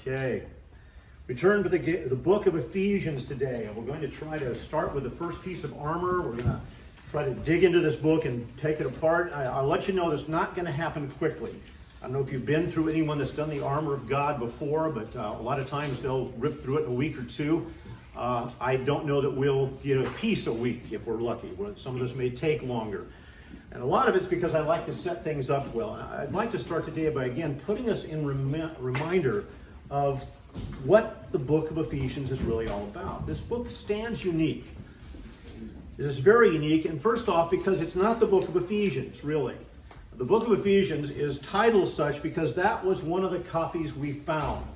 Okay. We turn to the book of Ephesians today, and we're going to try to start with the first piece of armor. We're going to try to dig into this book and take it apart. I'll let you know that's not going to happen quickly. I don't know if you've been through anyone that's done the armor of God before, but a lot of times they'll rip through it in a week or two. I don't know that we'll get a piece a week if we're lucky. Some of this may take longer. And a lot of it's because I like to set things up well. And I'd like to start today by, again, putting us in reminder of what the book of Ephesians is really all about. This book stands unique. It is very unique, and first off, because it's not the book of Ephesians, really. The book of Ephesians is titled such because that was one of the copies we found.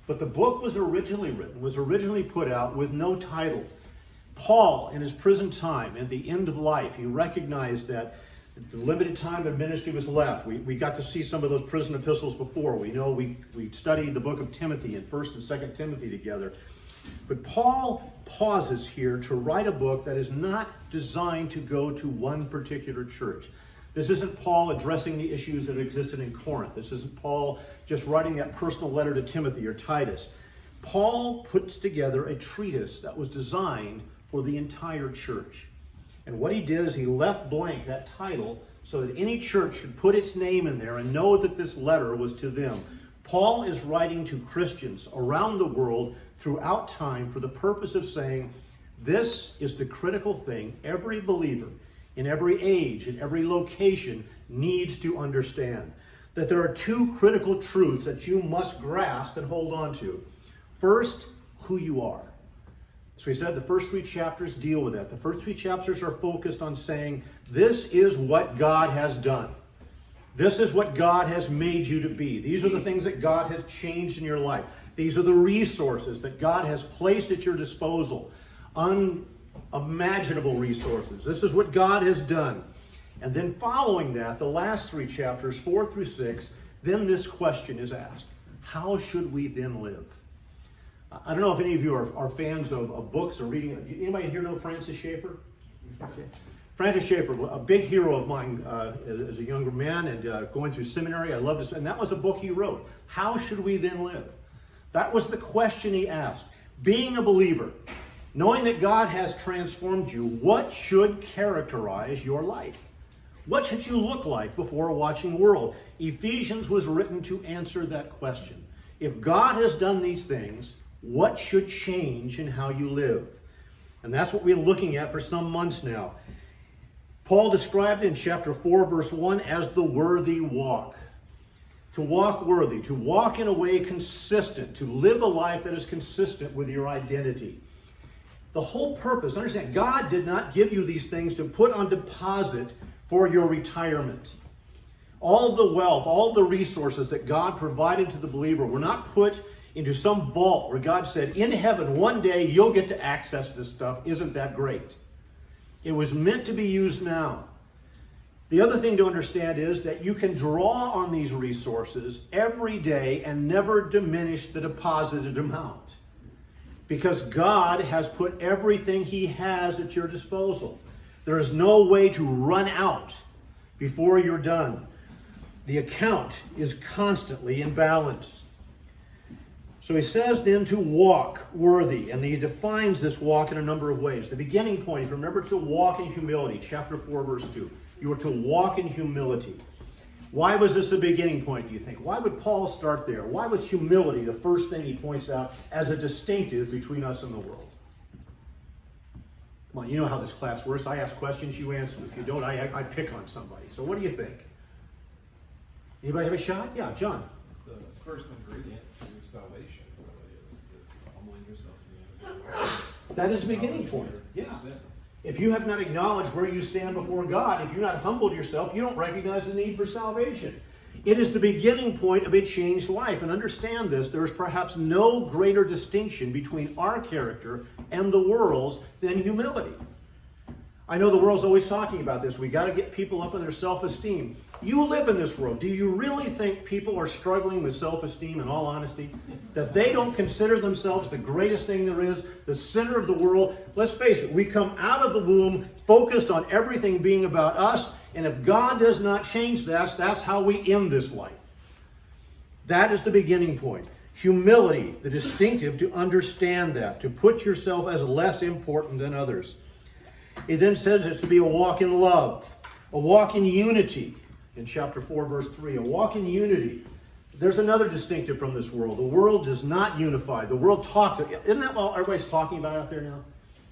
But the book was originally put out with no title. Paul, in his prison time, at the end of life, he recognized that the limited time of ministry was left. We got to see some of those prison epistles before. We know we studied the book of Timothy and 1st and 2nd Timothy together. But Paul pauses here to write a book that is not designed to go to one particular church. This isn't Paul addressing the issues that existed in Corinth. This isn't Paul just writing that personal letter to Timothy or Titus. Paul puts together a treatise that was designed for the entire church. And what he did is he left blank that title so that any church could put its name in there and know that this letter was to them. Paul is writing to Christians around the world throughout time for the purpose of saying, this is the critical thing every believer in every age, in every location needs to understand. That there are two critical truths that you must grasp and hold on to. First, who you are. So he said the first 3 chapters deal with that. The first 3 chapters are focused on saying, this is what God has done. This is what God has made you to be. These are the things that God has changed in your life. These are the resources that God has placed at your disposal. Unimaginable resources. This is what God has done. And then following that, the last 3 chapters, 4 through 6, then this question is asked. How should we then live? I don't know if any of you are fans of books or reading. Anybody here know Francis Schaeffer? Okay. Francis Schaeffer, a big hero of mine as a younger man and going through seminary. I loved this. And that was a book he wrote. How should we then live? That was the question he asked. Being a believer, knowing that God has transformed you, what should characterize your life? What should you look like before a watching world? Ephesians was written to answer that question. If God has done these things, what should change in how you live? And that's what we're looking at for some months now. Paul described in chapter 4, verse 1 as the worthy walk. To walk worthy, to walk in a way consistent, to live a life that is consistent with your identity. The whole purpose, understand, God did not give you these things to put on deposit for your retirement. All of the wealth, all of the resources that God provided to the believer were not put into some vault where God said, in heaven, one day you'll get to access this stuff. Isn't that great? It was meant to be used now. The other thing to understand is that you can draw on these resources every day and never diminish the deposited amount. Because God has put everything He has at your disposal. There is no way to run out before you're done. The account is constantly in balance. So he says then to walk worthy, and he defines this walk in a number of ways. The beginning point, if you remember, to walk in humility, chapter 4, verse 2. You are to walk in humility. Why was this the beginning point, do you think? Why would Paul start there? Why was humility the first thing he points out as a distinctive between us and the world? Come on, you know how this class works. I ask questions, you answer. If you don't, I pick on somebody. So what do you think? Anybody have a shot? Yeah, John. It's the first ingredient to salvation, really, is humbling yourself in the eyes of God. That is the beginning point. Yeah. If you have not acknowledged where you stand before God, if you've not humbled yourself, you don't recognize the need for salvation. It is the beginning point of a changed life. And understand this, there is perhaps no greater distinction between our character and the world's than humility. I know the world's always talking about this. We got to get people up in their self-esteem. You live in this world. Do you really think people are struggling with self-esteem, in all honesty? That they don't consider themselves the greatest thing there is, the center of the world? Let's face it, we come out of the womb focused on everything being about us, and if God does not change that, that's how we end this life. That is the beginning point. Humility, the distinctive to understand that, to put yourself as less important than others. It then says it's to be a walk in love, a walk in unity. In chapter 4, verse 3, a walk in unity. There's another distinctive from this world. The world does not unify. The world talks. Isn't that what everybody's talking about out there now?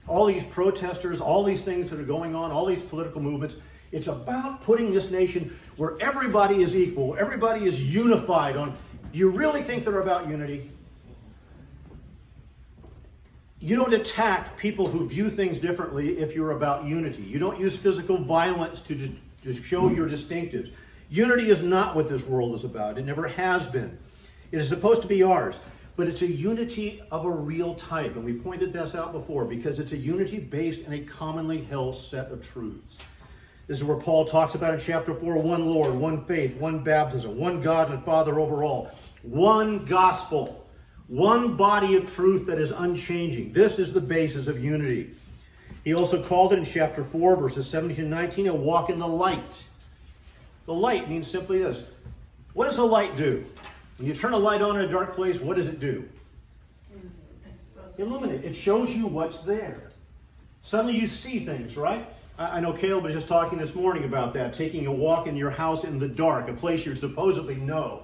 All these protesters, all these things that are going on, all these political movements. It's about putting this nation where everybody is equal, everybody is unified on. Do you really think they're about unity? You don't attack people who view things differently if you're about unity. You don't use physical violence to show your distinctives. Unity is not what this world is about. It never has been. It is supposed to be ours, but it's a unity of a real type. And we pointed this out before because it's a unity based in a commonly held set of truths. This is where Paul talks about in chapter 4, one Lord, one faith, one baptism, one God and Father over all, one gospel, one body of truth that is unchanging. This is the basis of unity. He also called it in chapter 4, verses 17 and 19, a walk in the light. The light means simply this. What does a light do? When you turn a light on in a dark place, what does it do? Illuminate. It shows you what's there. Suddenly you see things, right? I know Caleb was just talking this morning about that, taking a walk in your house in the dark, a place you supposedly know.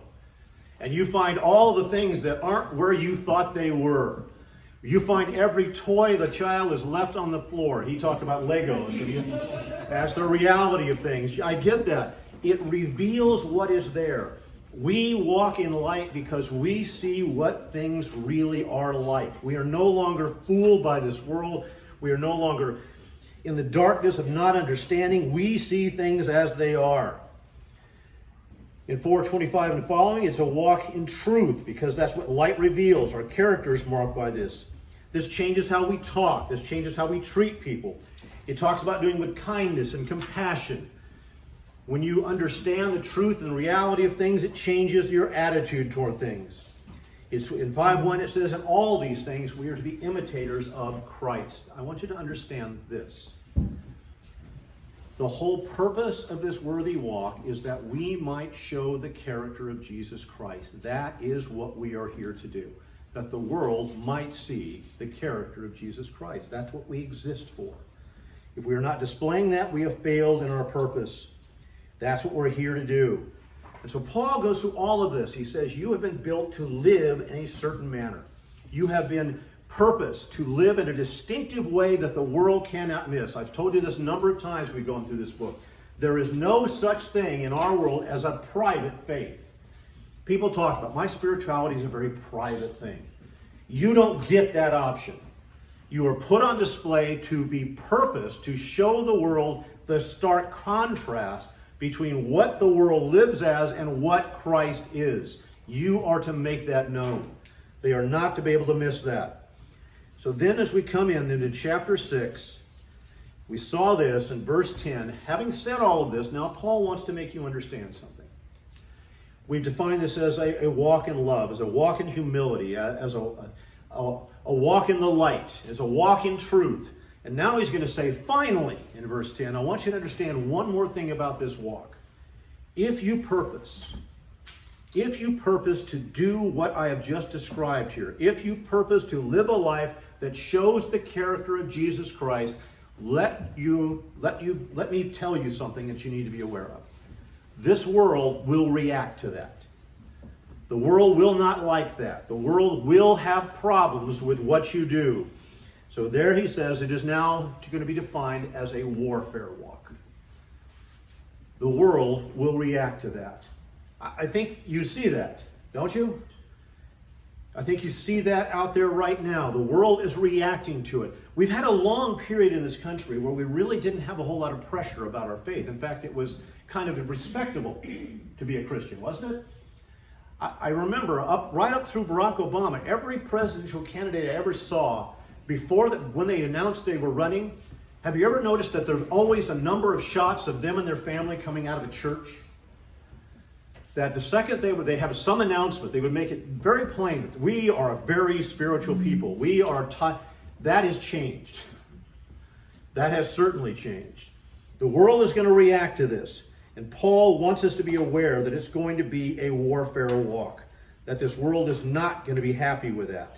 And you find all the things that aren't where you thought they were. You find every toy the child has left on the floor. He talked about Legos. That's the reality of things. I get that. It reveals what is there. We walk in light because we see what things really are like. We are no longer fooled by this world. We are no longer in the darkness of not understanding. We see things as they are. In 4:25 and following, it's a walk in truth because that's what light reveals. Our character is marked by this. This changes how we talk. This changes how we treat people. It talks about doing with kindness and compassion. When you understand the truth and the reality of things, it changes your attitude toward things. It's in 5:1 it says, in all these things we are to be imitators of Christ. I want you to understand this. The whole purpose of this worthy walk is that we might show the character of Jesus Christ. That is what we are here to do. That the world might see the character of Jesus Christ. That's what we exist for. If we are not displaying that, we have failed in our purpose. That's what we're here to do. And so Paul goes through all of this. He says, you have been built to live in a certain manner. You have been purposed to live in a distinctive way that the world cannot miss. I've told you this a number of times we've gone through this book. There is no such thing in our world as a private faith. People talk about my spirituality is a very private thing. You don't get that option. You are put on display to be purposed to show the world the stark contrast between what the world lives as and what Christ is. You are to make that known. They are not to be able to miss that. So then as we come into chapter 6, we saw this in verse 10. Having said all of this, now Paul wants to make you understand something. We've defined this as a walk in love, as a walk in humility, as a walk in the light, as a walk in truth. And now he's going to say, finally, in verse 10, I want you to understand one more thing about this walk. If you purpose to do what I have just described here, if you purpose to live a life that shows the character of Jesus Christ, let me tell you something that you need to be aware of. This world will react to that. The world will not like that. The world will have problems with what you do. So there he says it is now going to be defined as a warfare walk. The world will react to that. I think you see that, don't you? I think you see that out there right now. The world is reacting to it. We've had a long period in this country where we really didn't have a whole lot of pressure about our faith. In fact, it was kind of respectable to be a Christian, wasn't it? I remember right up through Barack Obama, every presidential candidate I ever saw, when they announced they were running, have you ever noticed that there's always a number of shots of them and their family coming out of a church? That the second they have some announcement, they would make it very plain that we are a very spiritual people. That has changed. That has certainly changed. The world is going to react to this. And Paul wants us to be aware that it's going to be a warfare walk. that this world is not going to be happy with that.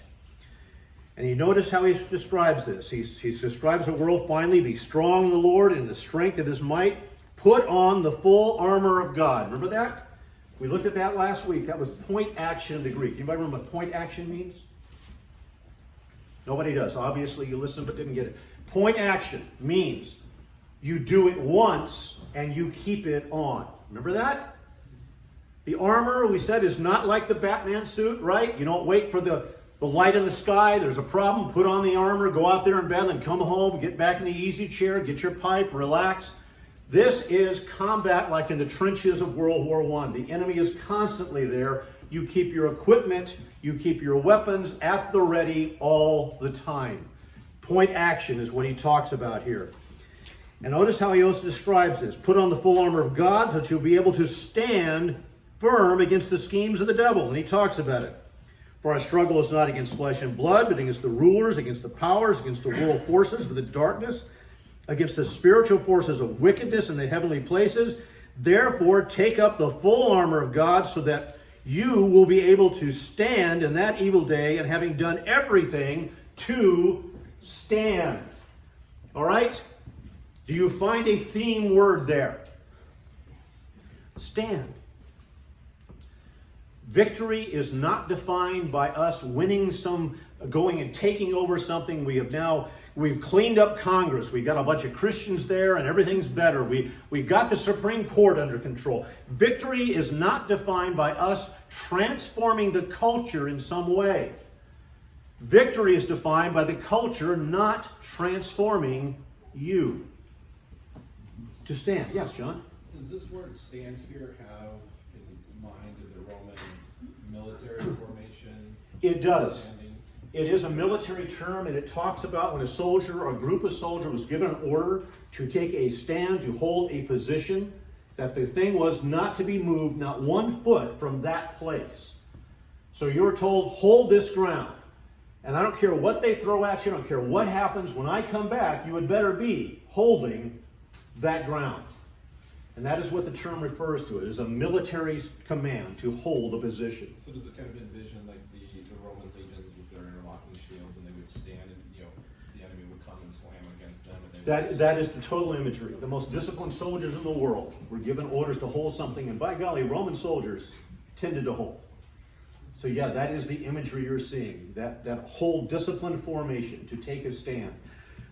And you notice how he describes this. He describes the world finally, be strong in the Lord and in the strength of his might. Put on the full armor of God. Remember that? We looked at that last week. That was point action in the Greek. Anybody remember what point action means? Nobody does. Obviously, you listened but didn't get it. Point action means you do it once and you keep it on. Remember that? The armor, we said, is not like the Batman suit, right? You don't wait for the light in the sky. There's a problem. Put on the armor, go out there in bed, and come home, get back in the easy chair, get your pipe, relax. This is combat like in the trenches of World War I. The enemy is constantly there. You keep your equipment, you keep your weapons at the ready all the time. Point action is what he talks about here. And notice how he also describes this. Put on the full armor of God so that you'll be able to stand firm against the schemes of the devil. And he talks about it. For our struggle is not against flesh and blood, but against the rulers, against the powers, against the world forces of the darkness, against the spiritual forces of wickedness in the heavenly places. Therefore, take up the full armor of God so that you will be able to stand in that evil day, and having done everything, to stand. All right? Do you find a theme word there? Stand. Victory is not defined by us winning going and taking over something. We've cleaned up Congress. We've got a bunch of Christians there and everything's better. We've got the Supreme Court under control. Victory is not defined by us transforming the culture in some way. Victory is defined by the culture not transforming you. To stand. Yes, John? Does this word stand here have in mind the Roman military formation? It does. Standing? It is a military term, and it talks about when a soldier or a group of soldiers was given an order to take a stand, to hold a position, that the thing was not to be moved, not 1 foot from that place. So you're told, hold this ground. And I don't care what they throw at you, I don't care what happens, when I come back, you had better be holding that ground. And that is what the term refers to. It is a military command to hold a position. So does it kind of envision like the Roman legions with their interlocking shields, and they would stand and the enemy would come and slam against them? And That is the total imagery. The most disciplined soldiers in the world were given orders to hold something, and by golly, Roman soldiers tended to hold. So yeah, that is the imagery you're seeing, that whole disciplined formation to take a stand.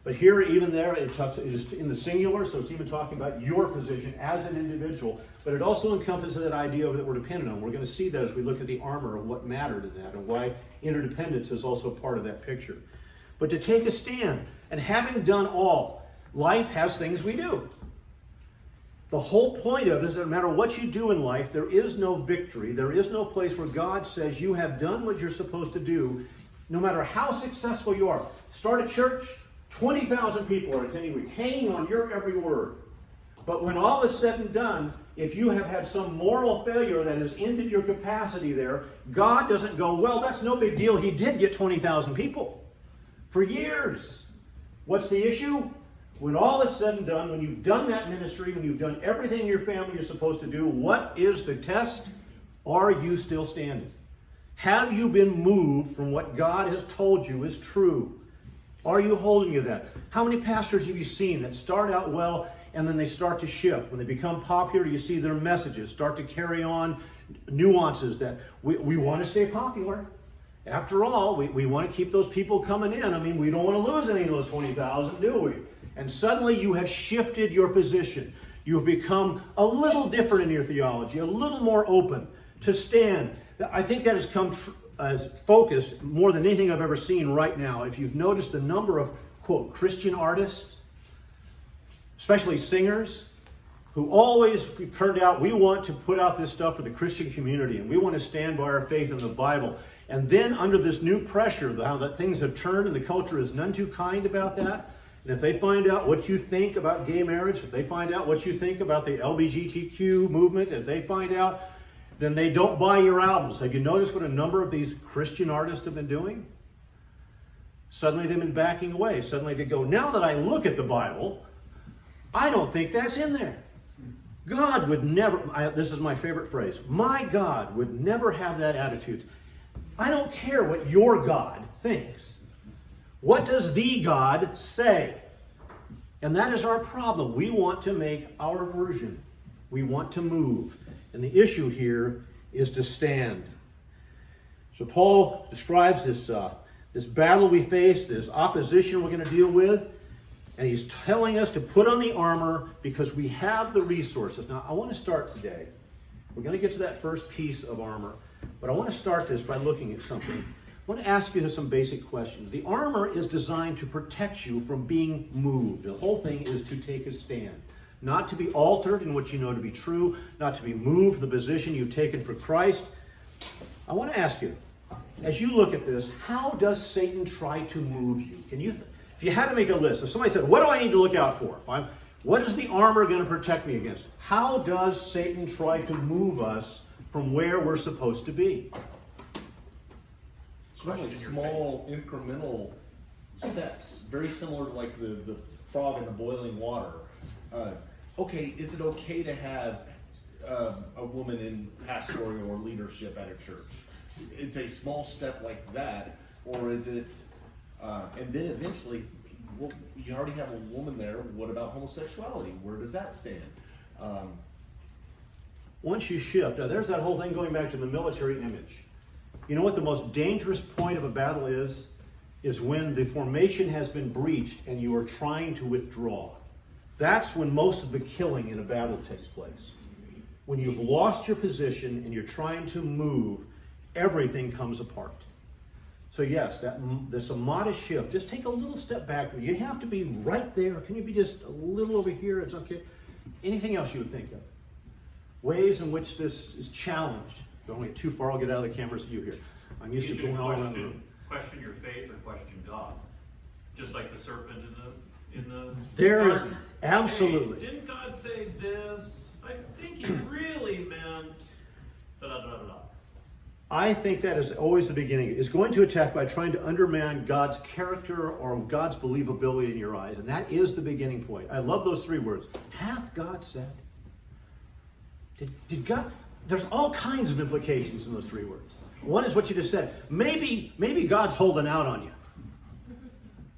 But here, even there, it is in the singular, so it's even talking about your position as an individual, but it also encompasses that idea that we're dependent on. We're going to see that as we look at the armor of what mattered in that and why interdependence is also part of that picture. But to take a stand, and having done all, life has things we do. The whole point of it is that no matter what you do in life, there is no victory. There is no place where God says you have done what you're supposed to do, no matter how successful you are. Start a church, 20,000 people are attending, we're hanging on your every word. But when all is said and done, if you have had some moral failure that has ended your capacity there, God doesn't go, well, that's no big deal. He did get 20,000 people for years. What's the issue? When all is said and done, when you've done that ministry, when you've done everything in your family you're supposed to do, what is the test? Are you still standing? Have you been moved from what God has told you is true? Are you holding to that? How many pastors have you seen that start out well and then they start to shift? When they become popular, you see their messages start to carry on nuances that we want to stay popular. After all, we want to keep those people coming in. I mean, we don't want to lose any of those 20,000, do we? And suddenly you have shifted your position. You've become a little different in your theology, a little more open to stand. I think that has come as focused more than anything I've ever seen right now. If you've noticed the number of, quote, Christian artists, especially singers, who always turned out, we want to put out this stuff for the Christian community, and we want to stand by our faith in the Bible. And then under this new pressure, how that things have turned and the culture is none too kind about that, and if they find out what you think about gay marriage, if they find out what you think about the LGBTQ movement, if they find out, then they don't buy your albums. Have you noticed what a number of these Christian artists have been doing? Suddenly they've been backing away. Suddenly they go, now that I look at the Bible, I don't think that's in there. God would never, this is my favorite phrase, my God would never have that attitude. I don't care what your God thinks. What does the God say? And that is our problem. We want to make our version. We want to move. And the issue here is to stand. So Paul describes this battle we face, this opposition we're going to deal with, and he's telling us to put on the armor because we have the resources. Now, I want to start today. We're going to get to that first piece of armor, but I want to start this by looking at something. I want to ask you some basic questions. The armor is designed to protect you from being moved. The whole thing is to take a stand. Not to be altered in what you know to be true, not to be moved from the position you've taken for Christ. I want to ask you, as you look at this, how does Satan try to move you? If you had to make a list, if somebody said, what do I need to look out for? What is the armor going to protect me against? How does Satan try to move us from where we're supposed to be? It's really small, incremental steps, very similar to like the frog in the boiling water. Okay, is it okay to have a woman in pastoring or leadership at a church? It's a small step like that, or is it, and then eventually, well, you already have a woman there, what about homosexuality? Where does that stand? Once you shift, now there's that whole thing going back to the military image. You know what the most dangerous point of a battle is? Is when the formation has been breached and you are trying to withdraw. That's when most of the killing in a battle takes place. When you've lost your position and you're trying to move, everything comes apart. So yes, there's a modest shift. Just take a little step back. You have to be right there. Can you be just a little over here? It's okay. Anything else you would think of? Ways in which this is challenged. Don't get too far, I'll get out of the camera so you hear. I'm used to going all around the room. Question your faith or question God. Just like the serpent in the There is, garden. absolutely. Hey, didn't God say this? I think he really meant da-da-da-da-da. I think that is always the beginning. It's going to attack by trying to undermine God's character or God's believability in your eyes. And that is the beginning point. I love those three words. Hath God said? Did God? There's all kinds of implications in those three words. One is what you just said. Maybe God's holding out on you.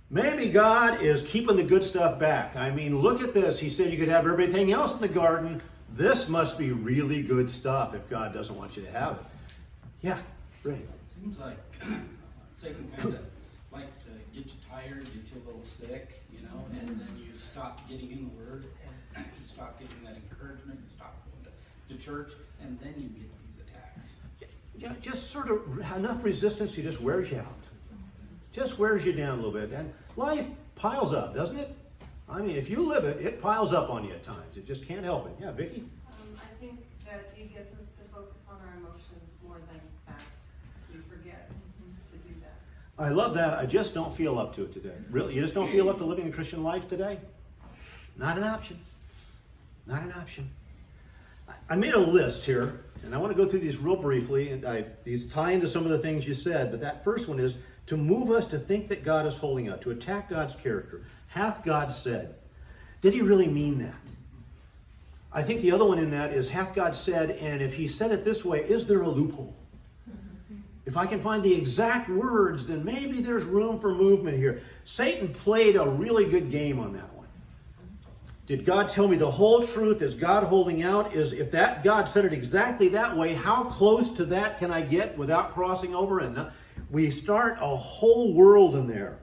Maybe God is keeping the good stuff back. I mean, look at this. He said you could have everything else in the garden. This must be really good stuff if God doesn't want you to have it. Yeah, Ray. Seems like Satan kind of likes to get you tired, get you a little sick, and then you stop getting in the Word, and you stop getting that encouragement, you stop going to church, and then you get these attacks. Yeah, just sort of enough resistance, he just wears you out. Just wears you down a little bit. And life piles up, doesn't it? I mean, if you live it, it piles up on you at times. It just can't help it. Yeah, Vicki? I think that it gets us to focus on our emotions more than fact. We forget to do that. I love that. I just don't feel up to it today. Really? You just don't feel up to living a Christian life today? Not an option. Not an option. I made a list here, and I want to go through these real briefly. And these tie into some of the things you said, but that first one is to move us to think that God is holding out, to attack God's character. Hath God said? Did he really mean that? I think the other one in that is, hath God said, and if he said it this way, is there a loophole? If I can find the exact words, then maybe there's room for movement here. Satan played a really good game on that one. Did God tell me the whole truth? Is God holding out? If that God said it exactly that way, how close to that can I get without crossing over? And we start a whole world in there.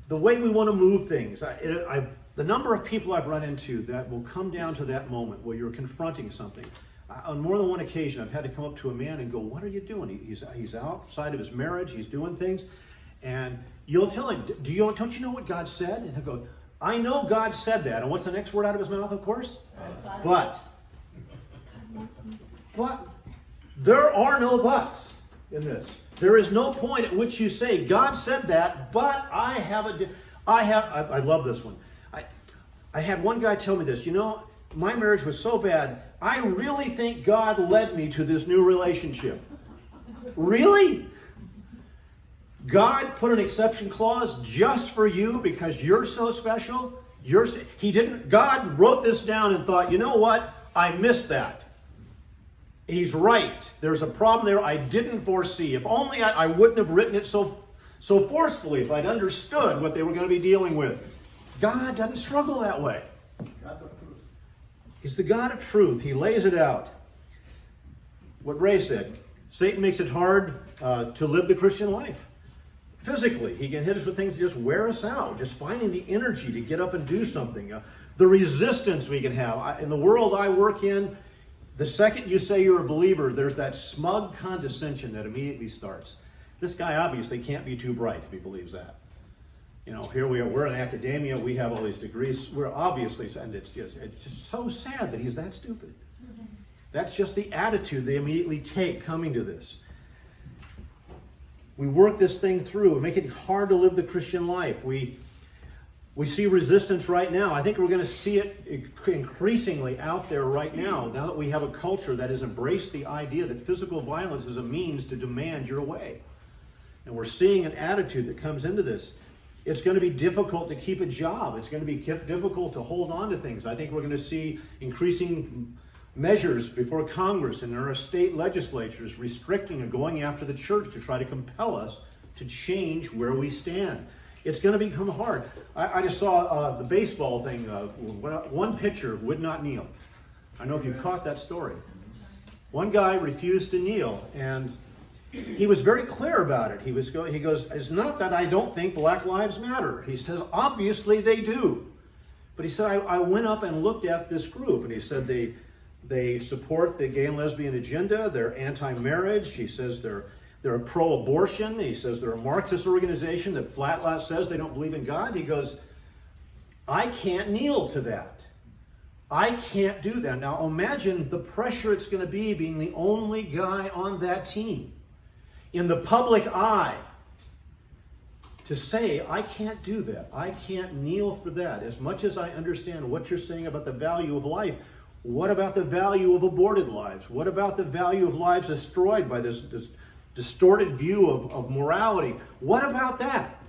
The way we want to move things. The number of people I've run into that will come down to that moment where you're confronting something. On more than one occasion, I've had to come up to a man and go, what are you doing? He's outside of his marriage. He's doing things. And you'll tell him, don't you know what God said? And he'll go, I know God said that. And what's the next word out of his mouth, of course? But there are no buts in this. There is no point at which you say, God said that, but I love this one. I had one guy tell me this, my marriage was so bad, I really think God led me to this new relationship. Really? God put an exception clause just for you because you're so special? God wrote this down and thought, you know what? I missed that. He's right. There's a problem there I didn't foresee. If only I wouldn't have written it so forcefully, if I'd understood what they were going to be dealing with. God doesn't struggle that way. God of truth. He's the God of truth. He lays it out. What Ray said, Satan makes it hard to live the Christian life. Physically, he can hit us with things that just wear us out. Just finding the energy to get up and do something. The resistance we can have. In the world I work in, the second you say you're a believer, there's that smug condescension that immediately starts. This guy obviously can't be too bright if he believes that. You know, here we are, we're in academia, we have all these degrees, we're obviously, and it's just so sad that he's that stupid. That's just the attitude they immediately take coming to this. We work this thing through and make it hard to live the Christian life. We see resistance right now. I think we're going to see it increasingly out there right now that we have a culture that has embraced the idea that physical violence is a means to demand your way. And we're seeing an attitude that comes into this. It's going to be difficult to keep a job. It's going to be difficult to hold on to things. I think we're going to see increasing measures before Congress and our state legislatures restricting and going after the church to try to compel us to change where we stand. It's going to become hard. I just saw the baseball thing. One pitcher would not kneel. I don't know if you caught that story. One guy refused to kneel, and he was very clear about it. He goes, it's not that I don't think Black Lives Matter. He says, obviously they do. But he said, I went up and looked at this group, and he said they support the gay and lesbian agenda. They're anti-marriage. He says they're pro-abortion. He says they're a Marxist organization that flat out says they don't believe in God. He goes, I can't kneel to that. I can't do that. Now imagine the pressure it's going to be being the only guy on that team in the public eye to say, I can't do that. I can't kneel for that. As much as I understand what you're saying about the value of life, what about the value of aborted lives? What about the value of lives destroyed by this distorted view of morality? What about that?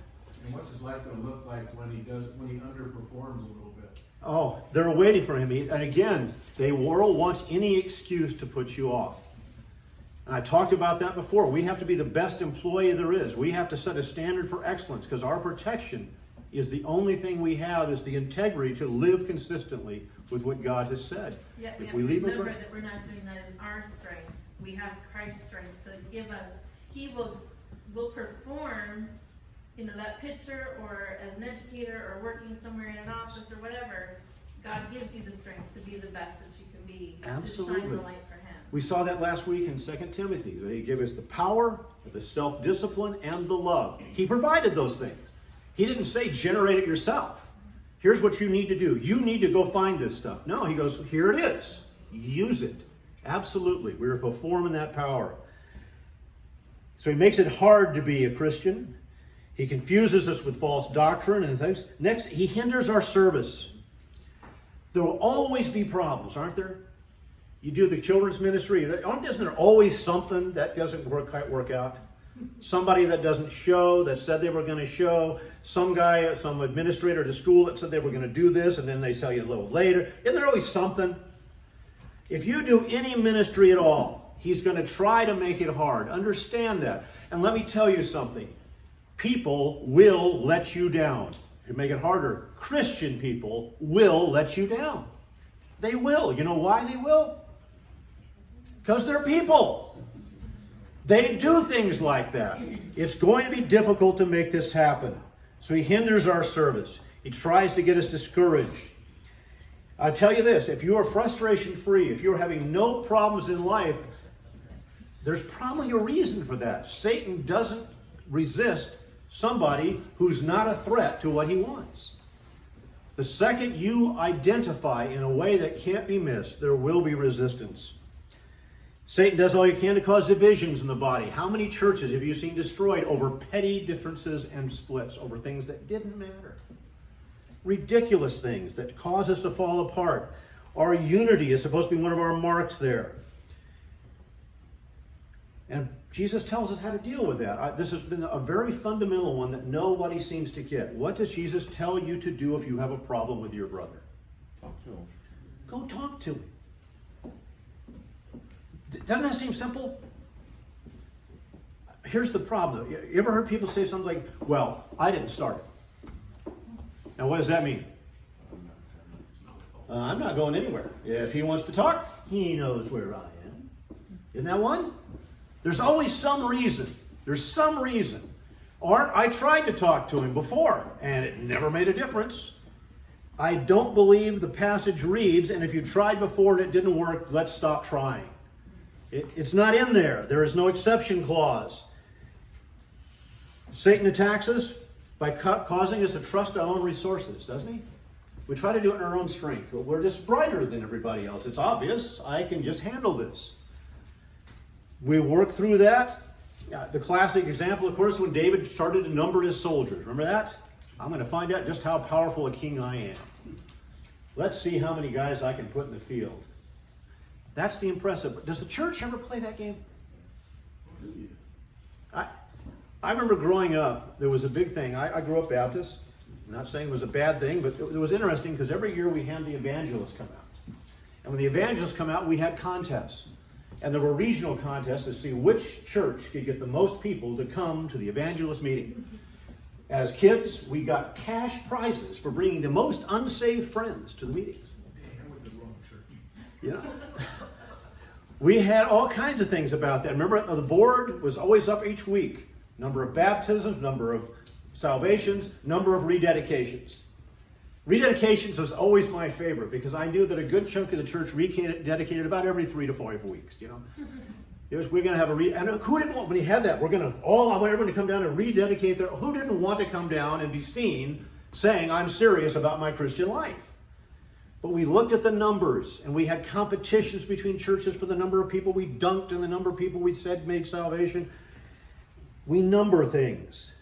And what's his life going to look like when he underperforms a little bit? Oh, they're waiting for him. And again, the world wants any excuse to put you off. And I talked about that before. We have to be the best employee there is. We have to set a standard for excellence because our protection is the only thing we have is the integrity to live consistently with what God has said. Yeah, we If have we to leave remember that we're not doing that in our strength. We have Christ's strength to give us. He will perform, that pitcher or as an educator or working somewhere in an office or whatever. God gives you the strength to be the best that you can be. Absolutely. To shine the light for Him. We saw that last week in 2 Timothy, that he gave us the power, the self-discipline, and the love. He provided those things. He didn't say generate it yourself. Here's what you need to do. You need to go find this stuff. No, he goes, here it is. Use it. Absolutely. We're performing that power. So he makes it hard to be a Christian. He confuses us with false doctrine and things. Next, he hinders our service. There will always be problems, aren't there? You do the children's ministry. Isn't there always something that doesn't work out? Somebody that doesn't show, that said they were going to show. Some guy, some administrator at a school that said they were going to do this, and then they tell you a little later. Isn't there always something? If you do any ministry at all, he's going to try to make it hard. Understand that. And let me tell you something. People will let you down. To make it harder, Christian people will let you down. They will. You know why they will? Because they're people. They do things like that. It's going to be difficult to make this happen. So he hinders our service. He tries to get us discouraged. I tell you this, if you are frustration-free, if you're having no problems in life, there's probably a reason for that. Satan doesn't resist somebody who's not a threat to what he wants. The second you identify in a way that can't be missed, there will be resistance. Satan does all he can to cause divisions in the body. How many churches have you seen destroyed over petty differences and splits, over things that didn't matter? Ridiculous things that cause us to fall apart. Our unity is supposed to be one of our marks there. And Jesus tells us how to deal with that. This has been a very fundamental one that nobody seems to get. What does Jesus tell you to do if you have a problem with your brother? Talk to him. Go talk to him. Doesn't that seem simple? Here's the problem. You ever heard people say something like, well, I didn't start it. Now, what does that mean? I'm not going anywhere. If he wants to talk, he knows where I am. Isn't that one? There's always some reason. There's some reason. Or I tried to talk to him before, and it never made a difference. I don't believe the passage reads, and if you tried before and it didn't work, let's stop trying. It's not in there. There is no exception clause. Satan attacks us by causing us to trust our own resources, doesn't he? We try to do it in our own strength. We're just brighter than everybody else. It's obvious. I can just handle this. We work through that. The classic example, of course, when David started to number his soldiers. Remember that? I'm going to find out just how powerful a king I am. Let's see how many guys I can put in the field. That's the impressive. Does the church ever play that game? I remember growing up, there was a big thing. I grew up Baptist. I'm not saying it was a bad thing, but it was interesting because every year we had the evangelists come out. And when the evangelists come out, we had contests. And there were regional contests to see which church could get the most people to come to the evangelist meeting. As kids, we got cash prizes for bringing the most unsaved friends to the meetings. I went to the wrong church. You know? We had all kinds of things about that. Remember, the board was always up each week. Number of baptisms, number of salvations, number of rededications. Rededications was always my favorite because I knew that a good chunk of the church rededicated about every 3 to 5 weeks, you know. We're going to have and who didn't want, when he had that, I want everyone to come down and rededicate who didn't want to come down and be seen saying, I'm serious about my Christian life? But we looked at the numbers and we had competitions between churches for the number of people we dunked and the number of people we said made salvation. We number things.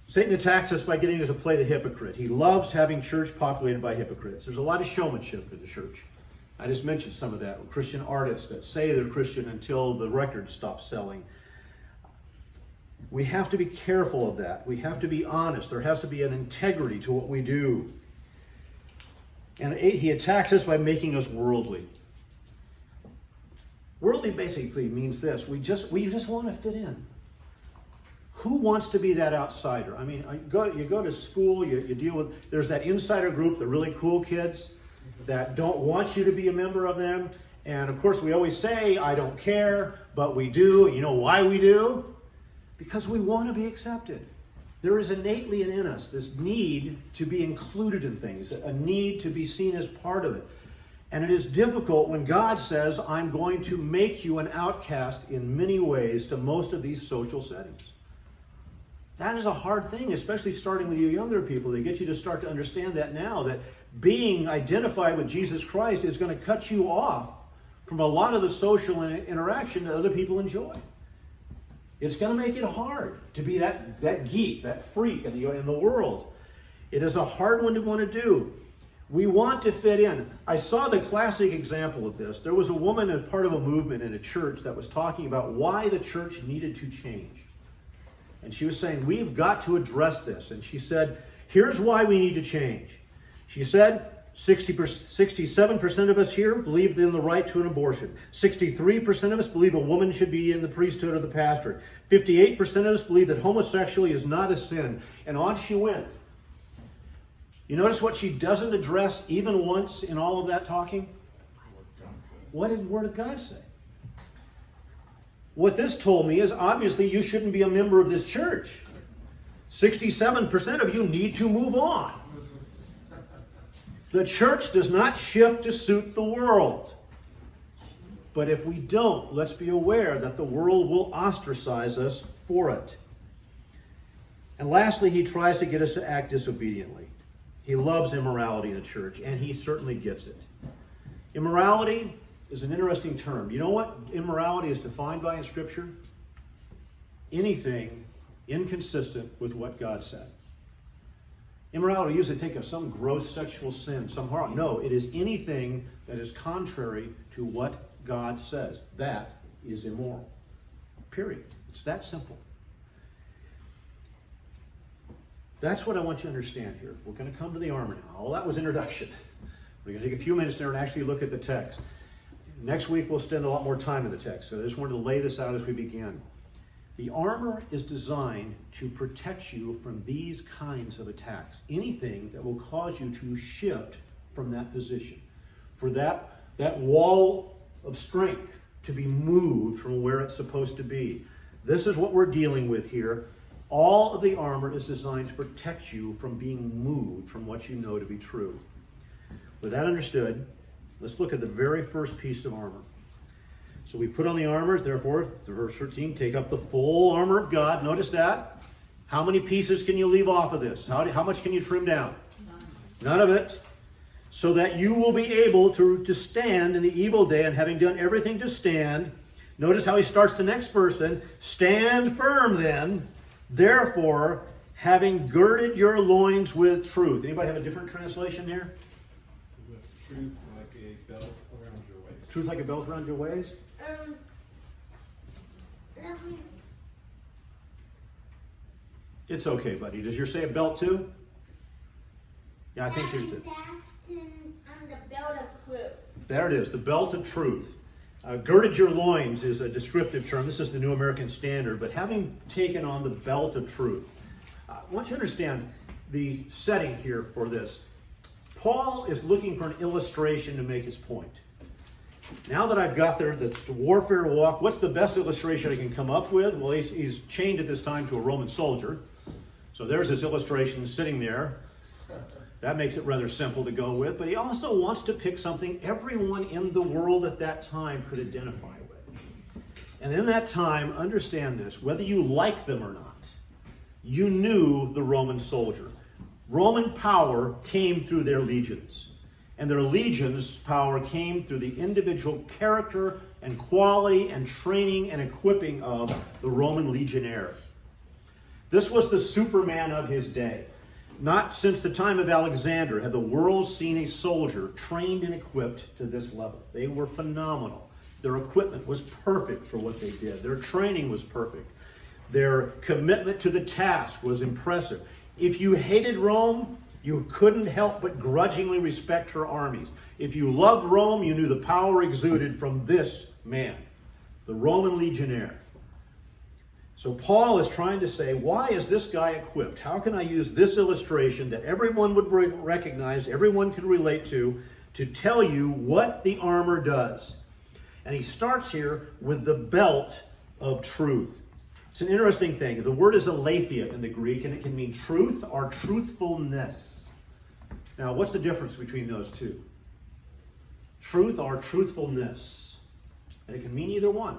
Satan attacks us by getting us to play the hypocrite. He loves having church populated by hypocrites. There's a lot of showmanship in the church. I just mentioned some of that. Christian artists that say they're Christian until the record stops selling. We have to be careful of that. We have to be honest. There has to be an integrity to what we do. And 8, he attacks us by making us worldly. Worldly basically means this. We just want to fit in. Who wants to be that outsider? I mean, you go to school, you deal with, there's that insider group, the really cool kids that don't want you to be a member of them. And of course, we always say, I don't care, but we do. You know why we do? Because we want to be accepted. There is innately in us this need to be included in things, a need to be seen as part of it. And it is difficult when God says, I'm going to make you an outcast in many ways to most of these social settings. That is a hard thing, especially starting with you younger people. They get you to start to understand that now, that being identified with Jesus Christ is going to cut you off from a lot of the social interaction that other people enjoy. It's going to make it hard to be that geek, that freak in the world. It is a hard one to want to do. We want to fit in. I saw the classic example of this. There was a woman as part of a movement in a church that was talking about why the church needed to change. And she was saying, we've got to address this. And she said, here's why we need to change. She said, 67% of us here believe in the right to an abortion. 63% of us believe a woman should be in the priesthood or the pastorate. 58% of us believe that homosexuality is not a sin. And on she went. You notice what she doesn't address even once in all of that talking? What did the Word of God say? What this told me is obviously you shouldn't be a member of this church. 67% of you need to move on. The church does not shift to suit the world. But if we don't, let's be aware that the world will ostracize us for it. And lastly, he tries to get us to act disobediently. He loves immorality in the church, and he certainly gets it. Immorality is an interesting term. You know what immorality is defined by in Scripture? Anything inconsistent with what God said. Immorality, we usually think of some gross sexual sin, some harm. No, it is anything that is contrary to what God says. That is immoral. Period. It's that simple. That's what I want you to understand here. We're going to come to the armor now. All that was introduction. We're going to take a few minutes there and actually look at the text. Next week we'll spend a lot more time in the text, so I just wanted to lay this out as we begin. The armor is designed to protect you from these kinds of attacks. Anything that will cause you to shift from that position. For that wall of strength to be moved from where it's supposed to be. This is what we're dealing with here. All of the armor is designed to protect you from being moved from what you know to be true. With that understood, let's look at the very first piece of armor. So we put on the armor, therefore, verse 13, take up the full armor of God. Notice that. How many pieces can you leave off of this? How much can you trim down? None of it. So that you will be able to stand in the evil day, and having done everything to stand. Notice how he starts the next person. Stand firm then, therefore, having girded your loins with truth. Anybody have a different translation here? With truth like a belt around your waist. Truth like a belt around your waist? It's okay, buddy. Does yours say a belt too? Yeah, I think yours did. Fasten on the belt of truth. There it is, the belt of truth. Girded your loins is a descriptive term. This is the New American Standard, but having taken on the belt of truth. I want you to understand the setting here for this. Paul is looking for an illustration to make his point. Now that I've got there, the warfare walk, what's the best illustration I can come up with? Well, he's chained at this time to a Roman soldier. So there's his illustration sitting there. That makes it rather simple to go with, but he also wants to pick something everyone in the world at that time could identify with. And in that time, understand this, whether you like them or not, you knew the Roman soldier. Roman power came through their legions, and their legions' power came through the individual character and quality and training and equipping of the Roman legionnaire. This was the Superman of his day. Not since the time of Alexander had the world seen a soldier trained and equipped to this level. They were phenomenal. Their equipment was perfect for what they did. Their training was perfect. Their commitment to the task was impressive. If you hated Rome, you couldn't help but grudgingly respect her armies. If you loved Rome, you knew the power exuded from this man, the Roman legionnaire. So Paul is trying to say, why is this guy equipped? How can I use this illustration that everyone would recognize, everyone could relate to tell you what the armor does? And he starts here with the belt of truth. It's an interesting thing. The word is aletheia in the Greek, and it can mean truth or truthfulness. Now, what's the difference between those two? Truth or truthfulness. And it can mean either one.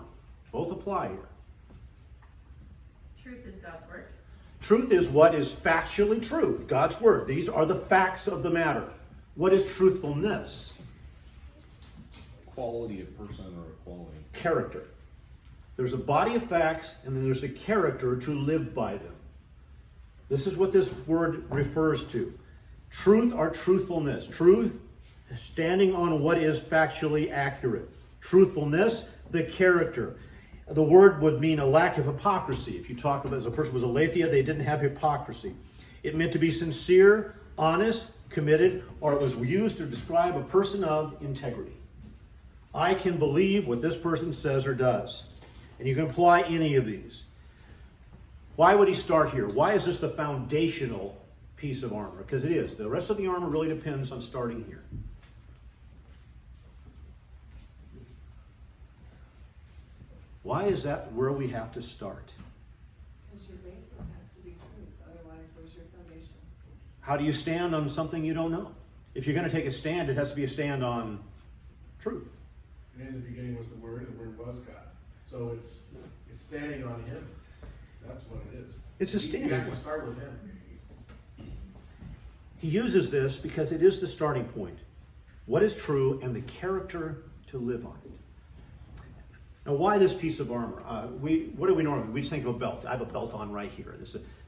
Both apply here. Truth is God's word. Truth is what is factually true, God's word. These are the facts of the matter. What is truthfulness? Quality of person or quality. Character. There's a body of facts, and then there's a character to live by them. This is what this word refers to. Truth or truthfulness. Truth, standing on what is factually accurate. Truthfulness, the character. The word would mean a lack of hypocrisy. If you talk about as a person was aletheia, they didn't have hypocrisy. It meant to be sincere, honest, committed, or it was used to describe a person of integrity. I can believe what this person says or does. And you can apply any of these. Why would he start here? Why is this the foundational piece of armor? Because it is. The rest of the armor really depends on starting here. Why is that where we have to start? Because your basis has to be truth, otherwise where's your foundation? How do you stand on something you don't know? If you're going to take a stand, it has to be a stand on truth. And in the beginning was the Word was God. So it's standing on Him. That's what it is. It's a standing You have to point. start with Him. He uses this because it is the starting point. What is true and the character to live on it. Now, why this piece of armor? What do we normally? We just think of a belt. I have a belt on right here.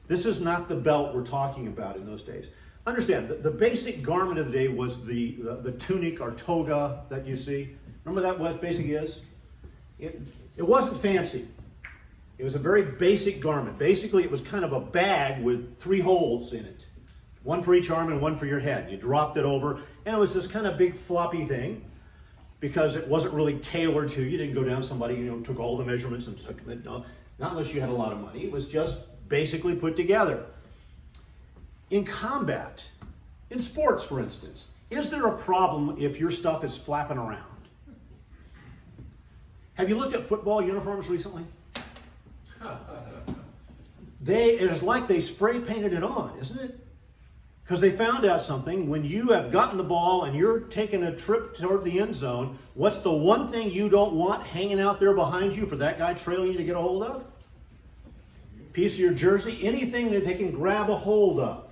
This is not the belt we're talking about in those days. Understand, the basic garment of the day was the tunic or toga that you see. Remember that what basic is? It wasn't fancy. It was a very basic garment. Basically, it was kind of a bag with 3 holes in it. One for each arm and one for your head. You dropped it over, and it was this kind of big floppy thing because it wasn't really tailored to you. You didn't go down somebody, took all the measurements and took it. No, not unless you had a lot of money. It was just basically put together. In combat, in sports, for instance, is there a problem if your stuff is flapping around? Have you looked at football uniforms recently? It's like they spray painted it on, isn't it? Because they found out something. When you have gotten the ball and you're taking a trip toward the end zone, what's the one thing you don't want hanging out there behind you for that guy trailing you to get a hold of? Piece of your jersey, anything that they can grab a hold of.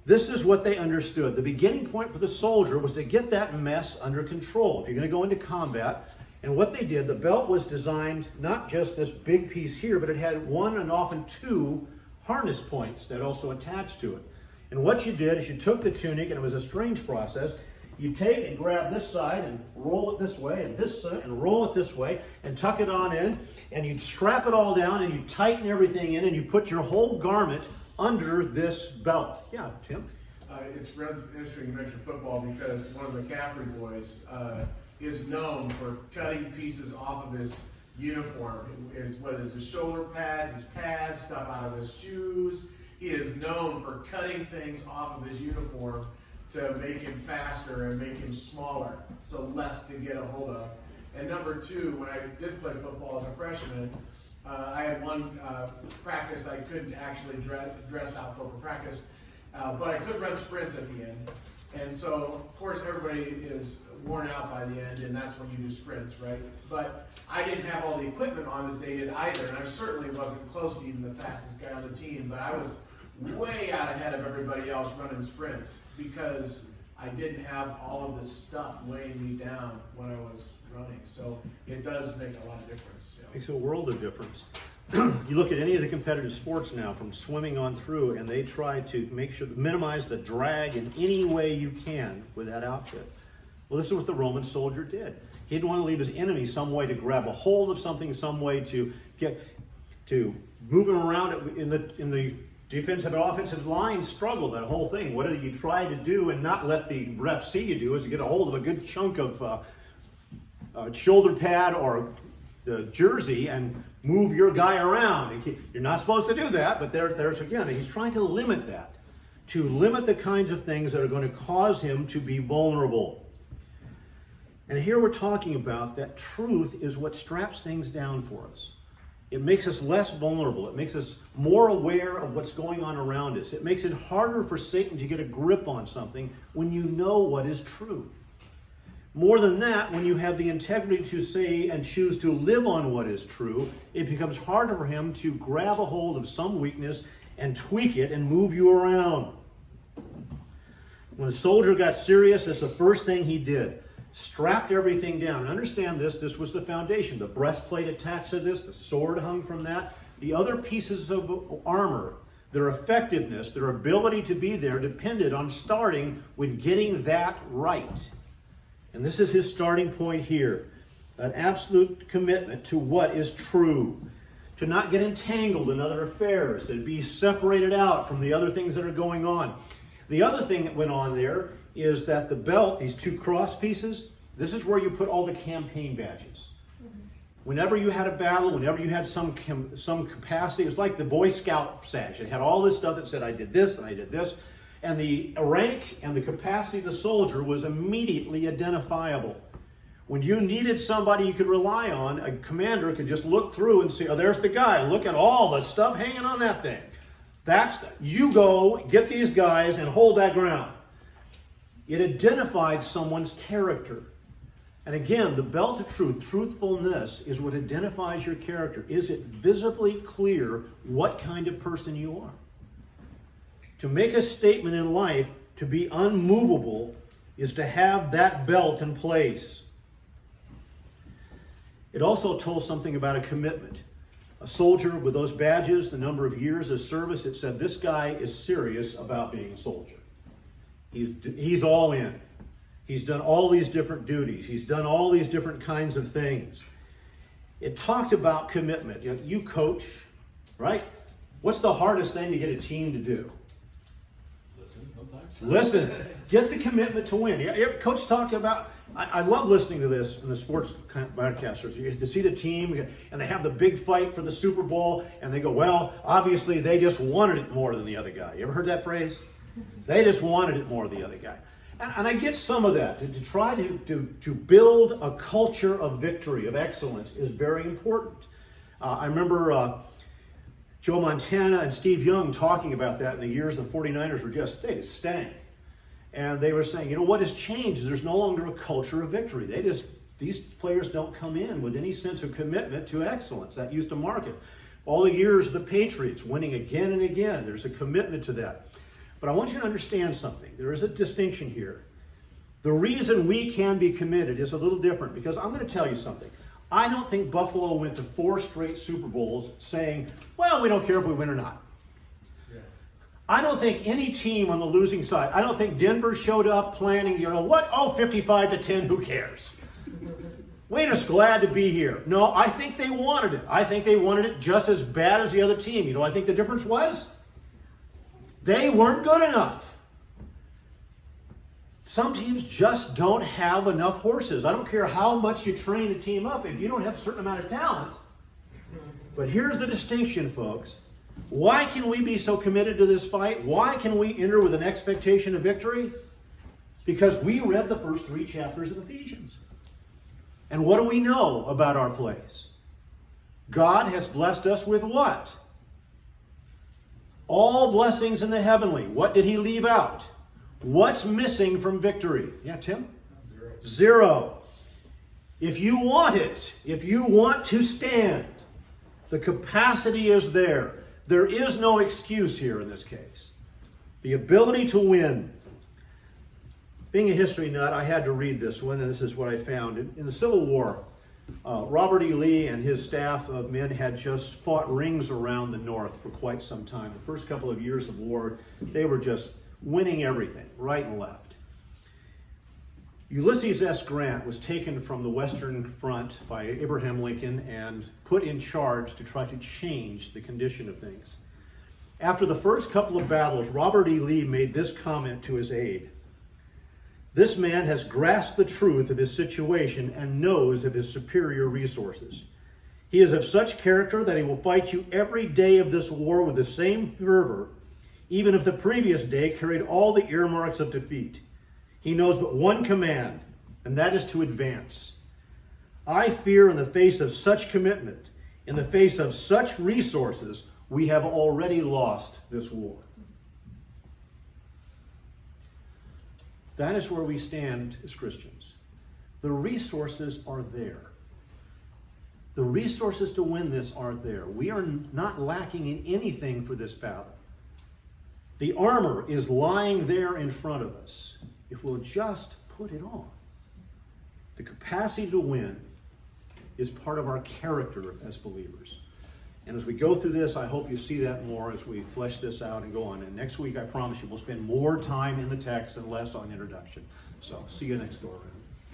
This is what they understood. The beginning point for the soldier was to get that mess under control. If you're going to go into combat, and what they did, the belt was designed not just this big piece here, but it had 1 and often 2 harness points that also attached to it. And what you did is you took the tunic, and it was a strange process. You take and grab this side and roll it this way, and this side, and roll it this way, and tuck it on in, and you strap it all down, and you tighten everything in, and you put your whole garment under this belt. Yeah, Tim? It's really interesting you mentioned football because one of the McCaffrey boys is known for cutting pieces off of his uniform. Whether it's his shoulder pads, his pads, stuff out of his shoes. He is known for cutting things off of his uniform to make him faster and make him smaller, so less to get a hold of. And number 2, when I did play football as a freshman, I had one practice I couldn't actually dress out for practice, but I could run sprints at the end. And so, of course, everybody is worn out by the end, and that's when you do sprints, right? But I didn't have all the equipment on that they did either, and I certainly wasn't close to even the fastest guy on the team, but I was way out ahead of everybody else running sprints because I didn't have all of this stuff weighing me down when I was running. So it does make a lot of difference. Makes a world of difference. You look at any of the competitive sports now, from swimming on through, and they try to minimize the drag in any way you can with that outfit. Well, this is what the Roman soldier did. He didn't want to leave his enemy some way to grab a hold of something, some way to move him around in the defensive and offensive line struggle, that whole thing. What do you try to do and not let the ref see you do is to get a hold of a good chunk of shoulder pad or the jersey and move your guy around. You're not supposed to do that, but there's again, he's trying to limit that, to limit the kinds of things that are going to cause him to be vulnerable. And here we're talking about that truth is what straps things down for us. It makes us less vulnerable. It makes us more aware of what's going on around us. It makes it harder for Satan to get a grip on something when you know what is true. More than that, when you have the integrity to say and choose to live on what is true, it becomes harder for him to grab a hold of some weakness and tweak it and move you around. When the soldier got serious, that's the first thing he did. Strapped everything down. Understand this was the foundation. The breastplate attached to this, the sword hung from that. The other pieces of armor, their effectiveness, their ability to be there depended on starting with getting that right. And this is his starting point here. An absolute commitment to what is true. To not get entangled in other affairs. To be separated out from the other things that are going on. The other thing that went on there is that the belt, these 2 cross pieces, this is where you put all the campaign badges. Whenever you had a battle, whenever you had some capacity, it was like the Boy Scout sash. It had all this stuff that said, I did this and I did this. And the rank and the capacity of the soldier was immediately identifiable. When you needed somebody you could rely on, a commander could just look through and see, oh, there's the guy. Look at all the stuff hanging on that thing. You go, get these guys, and hold that ground. It identified someone's character. And again, the belt of truth, truthfulness, is what identifies your character. Is it visibly clear what kind of person you are? To make a statement in life, to be unmovable, is to have that belt in place. It also told something about a commitment. A soldier with those badges, the number of years of service, it said this guy is serious about being a soldier. He's all in. He's done all these different duties. He's done all these different kinds of things. it talked about commitment. You coach, right? What's the hardest thing to get a team to do? Listen sometimes. Listen, get the commitment to win. Coach talk about, I love listening to this in the sports broadcasters. You get to see the team, and they have the big fight for the Super Bowl, and they go, well, obviously they just wanted it more than the other guy. You ever heard that phrase? They just wanted it more than the other guy. And I get some of that. To try to build a culture of victory, of excellence, is very important. I remember Joe Montana and Steve Young talking about that in the years the 49ers were they just stank. And they were saying, what has changed is there's no longer a culture of victory. These players don't come in with any sense of commitment to excellence. That used to mark it. All the years of the Patriots winning again and again, there's a commitment to that. But I want you to understand something. There is a distinction here. The reason we can be committed is a little different, because I'm going to tell you something. I don't think Buffalo went to 4 straight Super Bowls saying, well, we don't care if we win or not. Yeah. I don't think any team on the losing side, I don't think Denver showed up planning, 55-10, who cares? We're just glad to be here. No, I think they wanted it. I think they wanted it just as bad as the other team. You know what I think the difference was? They weren't good enough. Some teams just don't have enough horses. I don't care how much you train a team up if you don't have a certain amount of talent. But here's the distinction, folks. Why can we be so committed to this fight? Why can we enter with an expectation of victory? Because we read the first 3 chapters of Ephesians. And what do we know about our place? God has blessed us with what? All blessings in the heavenly. What did he leave out? What's missing from victory? Yeah, Tim? 0. If you want it, if you want to stand, the capacity is there. There is no excuse here in this case. The ability to win. Being a history nut, I had to read this one, and this is what I found. In the Civil War, Robert E. Lee and his staff of men had just fought rings around the North for quite some time. The first couple of years of war, they were just winning everything, right and left. Ulysses S. Grant was taken from the Western Front by Abraham Lincoln and put in charge to try to change the condition of things. After the first couple of battles, Robert E. Lee made this comment to his aide. This man has grasped the truth of his situation and knows of his superior resources. He is of such character that he will fight you every day of this war with the same fervor, even if the previous day carried all the earmarks of defeat. He knows but one command, and that is to advance. I fear in the face of such commitment, in the face of such resources, we have already lost this war. That is where we stand as Christians. The resources are there. The resources to win this are there. We are not lacking in anything for this battle. The armor is lying there in front of us if we'll just put it on. The capacity to win is part of our character as believers. And as we go through this, I hope you see that more as we flesh this out and go on. And next week, I promise you, we'll spend more time in the text and less on introduction. So, see you next door.